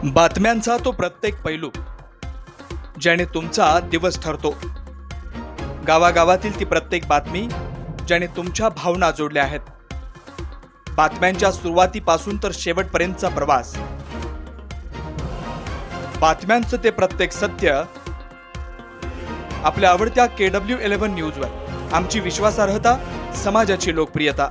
बातम्यांचा तो प्रत्येक पैलू ज्याने तुमचा दिवस ठरतो. गावागावातील ती प्रत्येक बातमी ज्याने तुमच्या भावना जोडल्या आहेत. बातम्यांच्या सुरुवातीपासून तर शेवटपर्यंतचा प्रवास. बातम्यांचं ते प्रत्येक सत्य आपल्या आवडत्या KW11 न्यूजवर. आमची विश्वासार्हता, समाजाची लोकप्रियता.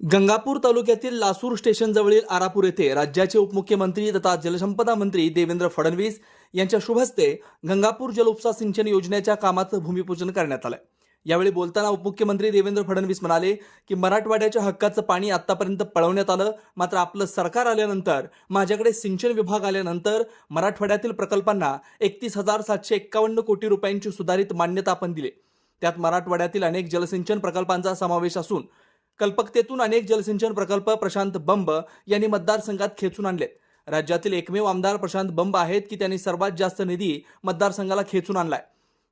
गंगापूर तालुक्यातील लासूर स्टेशन जवळील आरापूर येथे राज्याचे उपमुख्यमंत्री तथा जलसंपदा मंत्री देवेंद्र फडणवीस यांच्या शुभ हस्ते गंगापूर जलउपसा सिंचन योजनेच्या कामाचं भूमिपूजन करण्यात आलं. यावेळी बोलताना उपमुख्यमंत्री देवेंद्र फडणवीस म्हणाले की मराठवाड्याच्या हक्काचं पाणी आतापर्यंत पळवण्यात आलं, मात्र आपलं सरकार आल्यानंतर, माझ्याकडे सिंचन विभाग आल्यानंतर मराठवाड्यातील प्रकल्पांना 31,751 कोटी रुपयांची सुधारित मान्यता आपण दिली. त्यात मराठवाड्यातील अनेक जलसिंचन प्रकल्पांचा समावेश असून कल्पकतेतून अनेक जलसिंचन प्रकल्प प्रशांत बंब यांनी मतदारसंघात खेचून आणलेत. राज्यातील एकमेव आमदार प्रशांत बंब आहेत की त्यांनी सर्वात जास्त निधी मतदारसंघाला खेचून आणलाय.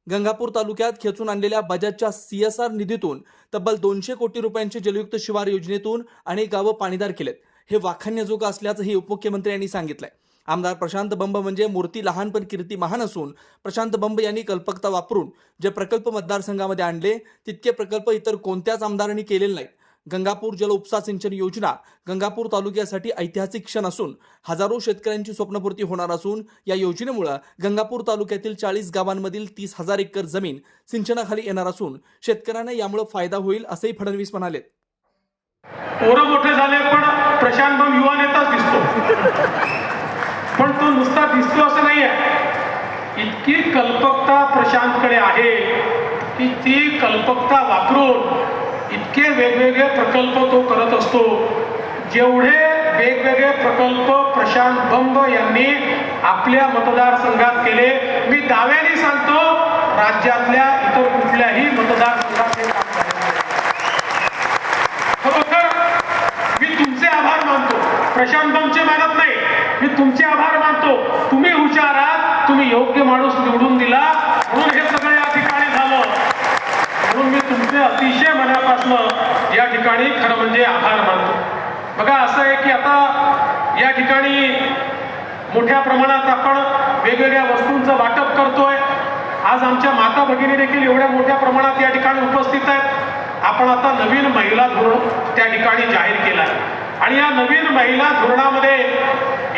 गंगापूर तालुक्यात खेचून आणलेल्या बजाजच्या CSR निधीतून तब्बल 200 कोटी रुपयांचे जलयुक्त शिवार योजनेतून अनेक गावं पाणीदार केलेत. हे वाखाणण्याजोगं असल्याचंही उपमुख्यमंत्री यांनी सांगितलंय. आमदार प्रशांत बंब म्हणजे मूर्ती लहान पण कीर्ती महान असून प्रशांत बंब यांनी कल्पकता वापरून जे प्रकल्प मतदारसंघामध्ये आणले तितके प्रकल्प इतर कोणत्याच आमदारांनी केलेले नाहीत. गंगापूर जल उपसा सिंचन योजना गंगापूर तालुक्यासाठी ऐतिहासिक क्षण असून हजारो शेतकऱ्यांची स्वप्नपूर्ती होणार असून या योजनेमुळे गंगापूर तालुक्यातील 40 गावांमधील 30,000 एकर जमीन सिंचनाखाली येणार असून शेतकऱ्यांना यामुळे फायदा होईल असंही फडणवीस म्हणाले. पोरं मोठे झाले पण प्रशांत बंब युवा नेताच दिसतो, पण तो नुसता दिसतो असं नाहीये. इतकी कल्पकता प्रशांतकडे आहे की ती कल्पकता वापरून इतके वेगवेगळे प्रकल्प तो करत असतो. जेवढे वेगवेगळे प्रकल्प प्रशांत बंब यांनी आपल्या मतदारसंघात केले, मी दाव्याने सांगतो राज्यातल्या इतर कुठल्याही मतदारसंघात हे काम झाले. खरोखर मी तुमचे आभार मानतो, प्रशांत बंबचे मानत नाही, मी तुमचे आभार मानतो. तुम्ही हुशार आहात, तुम्ही योग्य माणूस निवडून दिला म्हणून हे सगळं या ठिकाणी झालं. म्हणून मी तुमचे अतिशय मनापासून या ठिकाणी खरं म्हणजे आभार मानतो. बघा असं आहे की आता या ठिकाणी मोठ्या प्रमाणात आपण वेगवेगळ्या वस्तूंचं वाटप करतोय. आज आमच्या माता भगिनी देखील एवढ्या मोठ्या प्रमाणात या ठिकाणी उपस्थित आहेत. आपण आता नवीन महिला धोरण त्या ठिकाणी जाहीर केलं आहे आणि या नवीन महिला धोरणामध्ये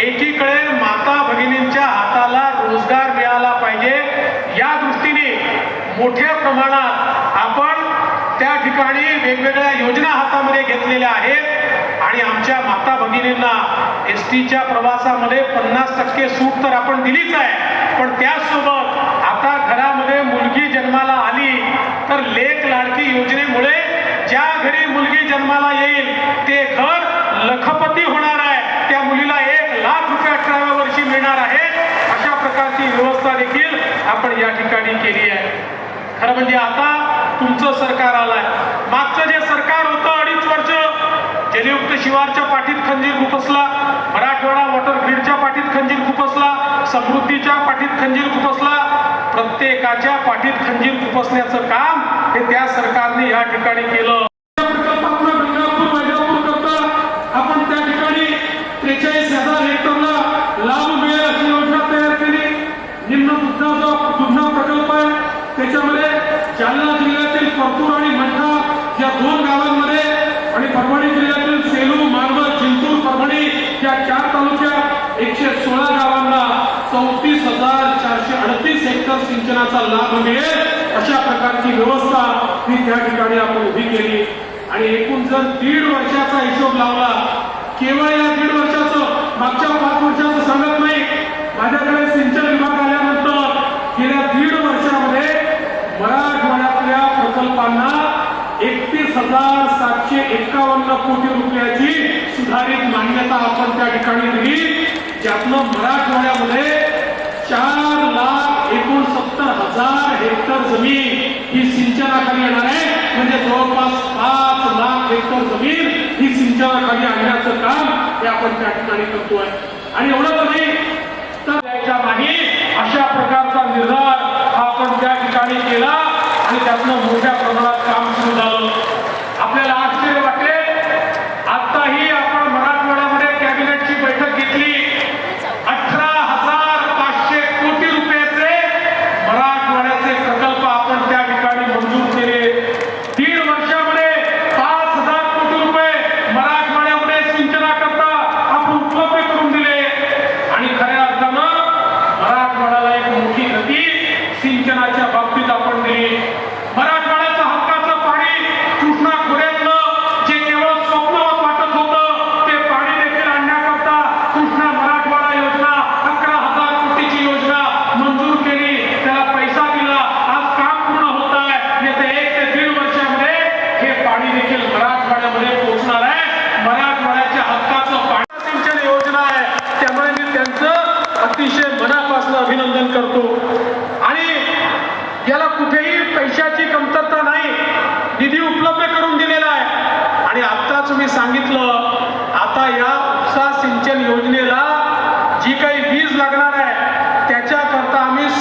एकीकडे माता भगिनींच्या हाताला रोजगार मिळाला पाहिजे या दृष्टीने मोठ्या प्रमाणात आपण त्या ठिकाणी वेगवेगळ्या योजना हातामध्ये घेतलेल्या आहेत आणि आमच्या माता भगिनींना STच्या प्रवासामध्ये 50% सूट तर आपण दिलीच आहे, पण त्यासोबत आता घरामध्ये मुलगी जन्माला आली तर लेक लाडकी योजनेमुळे ज्या घरी मुलगी जन्माला येईल ते घर लखपती होणार आहे. त्या मुलीला 1,00,000 रुपये 18व्या वर्षी मिळणार आहेत. अशा प्रकारची व्यवस्था देखील आपण या ठिकाणी केली आहे. खरं म्हणजे आता तुमचं सरकार आलंय. मागचं जे सरकार होतं 2.5 वर्ष जलयुक्त शिवारच्या पाठीत खंजीर खुपसला, मराठवाडा वॉटर ग्रीडच्या पाठीत खंजीर खुपसला, समृद्धीच्या पाठीत खंजीर खुपसला. प्रत्येकाच्या पाठीत खंजीर खुपसण्याचं काम हे त्या सरकारने या ठिकाणी केलं. आपण त्या ठिकाणी 43,000 हेक्टरला लाभ मिळेल अशी योजना तयार केली. निम्न दुधना प्रकल्प आहे, त्याच्यामध्ये जालना जिल्ह्यातील परतूर आणि मंठा या 2 गावांमध्ये आणि परभणी जिल्ह्यातील सेलू, मानवत, जिंतूर, परभणी या 4 तालुक्यात 116 गावांना 34,438 हेक्टर सिंचनाचा लाभ मिळेल अशा प्रकारची व्यवस्था ही त्या ठिकाणी आपण उभी केली. आणि एकूण जर 1.5 वर्षाचा हिशोब लावला, केवळ या 1.5 वर्षाचं, मागच्या 5 वर्षाचं सांगत नाही, माझ्याकडे सिंचन विभाग आल्यानंतर गेल्या 1.5 वर्षामध्ये मराठवाड्यातल्या प्रकल्पांना 31,751 कोटी रुपयाची सुधारित मान्यता आपण त्या ठिकाणी दिली. ज्यातनं मराठवाड्यामध्ये 4,69,000 हेक्टर जमीन ही सिंचनाखाली येणार आहे. म्हणजे जवळपास 5,00,000 हेक्टर जमीन ही सिंचनाखाली आणण्याचं काम हे आपण त्या ठिकाणी करतोय. आणि एवढंच नाही तर द्यायचा नाही अशा प्रकारचा निर्धार हा आपण त्या ठिकाणी केला आणि त्यातनं मोठ्या प्रमाणात काम सुरू झालं. आपल्याला आश्चर्य वाटेल, आताही आपण मराठवाड्यामध्ये कॅबिनेटची बैठक घेतली.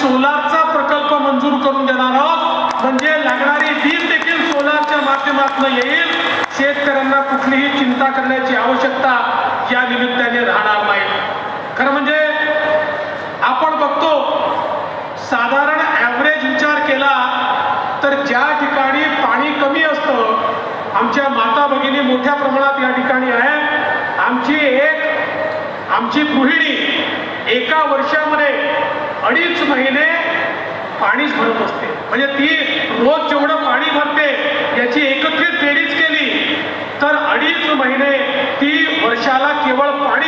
सोलारचा प्रकल्प मंजूर करून देणार आहोत, म्हणजे लागणारी वीज देखील सोलारच्या माध्यमातून येईल. शेतकऱ्यांना कुठलीही चिंता करण्याची आवश्यकता या निमित्ताने राहणार नाही. खरं म्हणजे आपण बघतो, साधारण ॲव्हरेज विचार केला तर ज्या ठिकाणी पाणी कमी असतं, आमच्या माता भगिनी मोठ्या प्रमाणात या ठिकाणी आहेत. आमची गृहिणी एका वर्षामध्ये 2.5 महिने पाणीच भरत असते. म्हणजे ती रोज जेवढं पाणी भरते याची एकत्रित बेरीज केली तर 2.5 महिने ती वर्षाला केवळ पाणी